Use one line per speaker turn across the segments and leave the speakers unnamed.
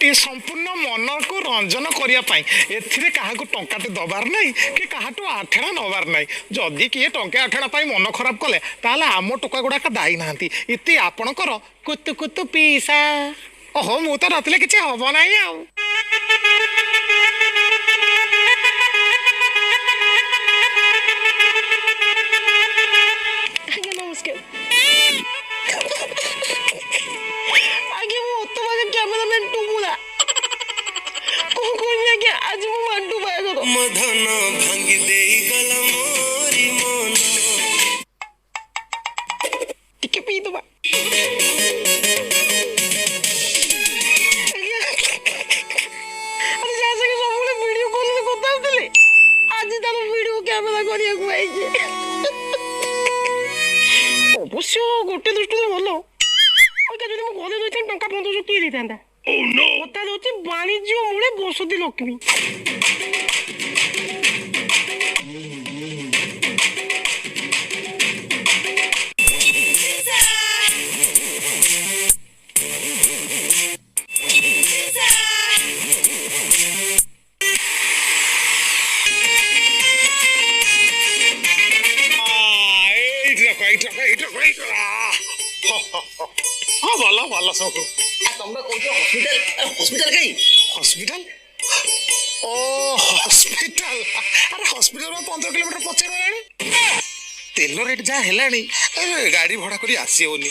ये संपूर्ण मन को रंजन करने एथिरे काहाकू टंकाटे दबार नहीं कि काहाटू आठेणा नबार नहीं जदि किए टंके आठेणा मन खराब कले ताले आम टोका गुड़ाक दायी ना इति आपणकर कुतु कुतु पीसा ओहो मु तो नथिले किछि हबो नाही आ
नमस्कार आगे वो तुम्हारे कैमरामैन टुमुला कोई आगे आज वो मंटू बाय करो
मधन भांगी देई गला मोरी मन
टिके पी दो अरे जैसे कि सबले वीडियो कॉल में কথা হতলে आज তার ভিডিও ক্যামেরা করিয়া আইছে অবশ্য গোটে দৃষ্টিতে ভালো ওইটা যদি মু ঘরে রইতাম টঙ্কা 1500 কি দিতান্তা ও নো কথা হচ্ছে বাণিজ্য মূলে বসতি লক্ষ্মী
हाँ भला भला सब
तुमरा कोन हॉस्पिटल हॉस्पिटल कई
हॉस्पिटल ओ हॉस्पिटल अरे हॉस्पिटल में 15 किलोमीटर पछे रहलानी तेल रेट जा हेलानी अरे गाड़ी भड़ा करी आसी होनी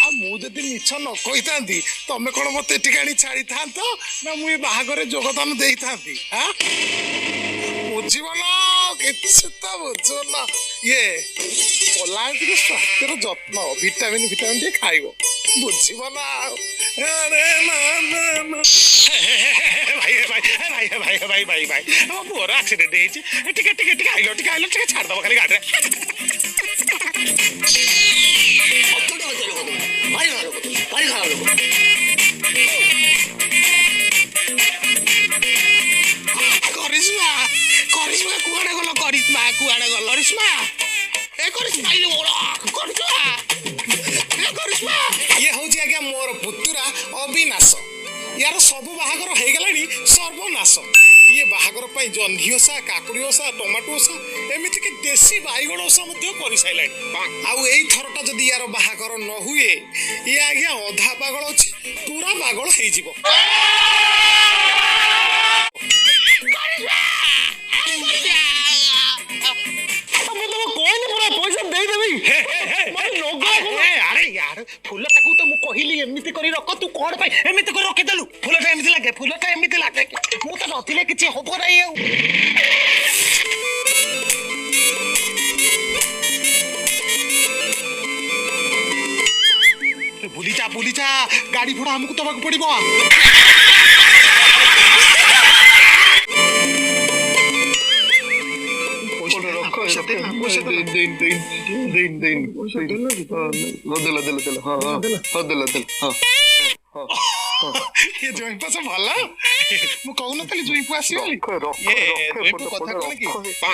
आ मु जदि मिछ न कहितांती तमे कोन मते टिकाणी छाड़ी थांतो ना मु ए बाहागरे योगदान देई थांती हां बुझिबो ना किछ त बुझो ना ये पलांटी के स्वास्थ्यर जत्न विटामिन विटामिन दे खाइबो बुझिबो ना अरे ना ना ना भाई भाई भाई भाई भाई भाई वो पूरा एक्सीडेंट ହେଇଛି ଟିକେ ଟିକେ ଟିକେ आइलो ଟିକେ ଛାड़ दबो खाली गाड़ी रे
भाई खराब
करिश्मा करिश्मा कुआडे गलो करिश्मा करिश्मा ए करिश्मा ये बोला करिश्मा ये होची आज्ञा मोर पुत्रा अविनाश यार सब बाहागर हो गलानी सर्वनाश ये बाहागर पाई जन्ही ओसा काकुड़ी ओसा टमाटो ओसा एमिति के देसी बाईगण ओसा मध्य करि साइलानी आउ एई थरटा जदी यार बाहागर न हुए ये आज्ञा अधा पागल अछि पूरा पागल हेई जिवो फूलटा को तो मु कहिली एमिति करी रख तू कोन पाई एमिति करी रखि देलु फूलटा एमिति लागे मु तो नथिले किछि होबो नाही बुली जा गाड़ी फोड़ा हमको तबाक पड़िबो ये जोई पास भला मु कहू न तली जोई पास ये जोई कथा कोन की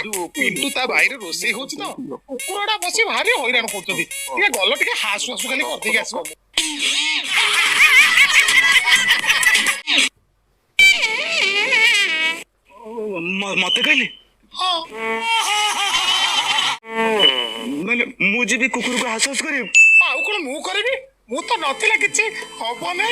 जो पिंटू ता भाई रे रोसे होची न कुकुरडा बसी भारी हैरान करछथि ये गल्लो टिके हास हास खाली कर देके आसबो मते कहली माने मु जी भी कुकुर को हास हास करी आउ कोन मु करबी मु तो नथिला किछि हबो नै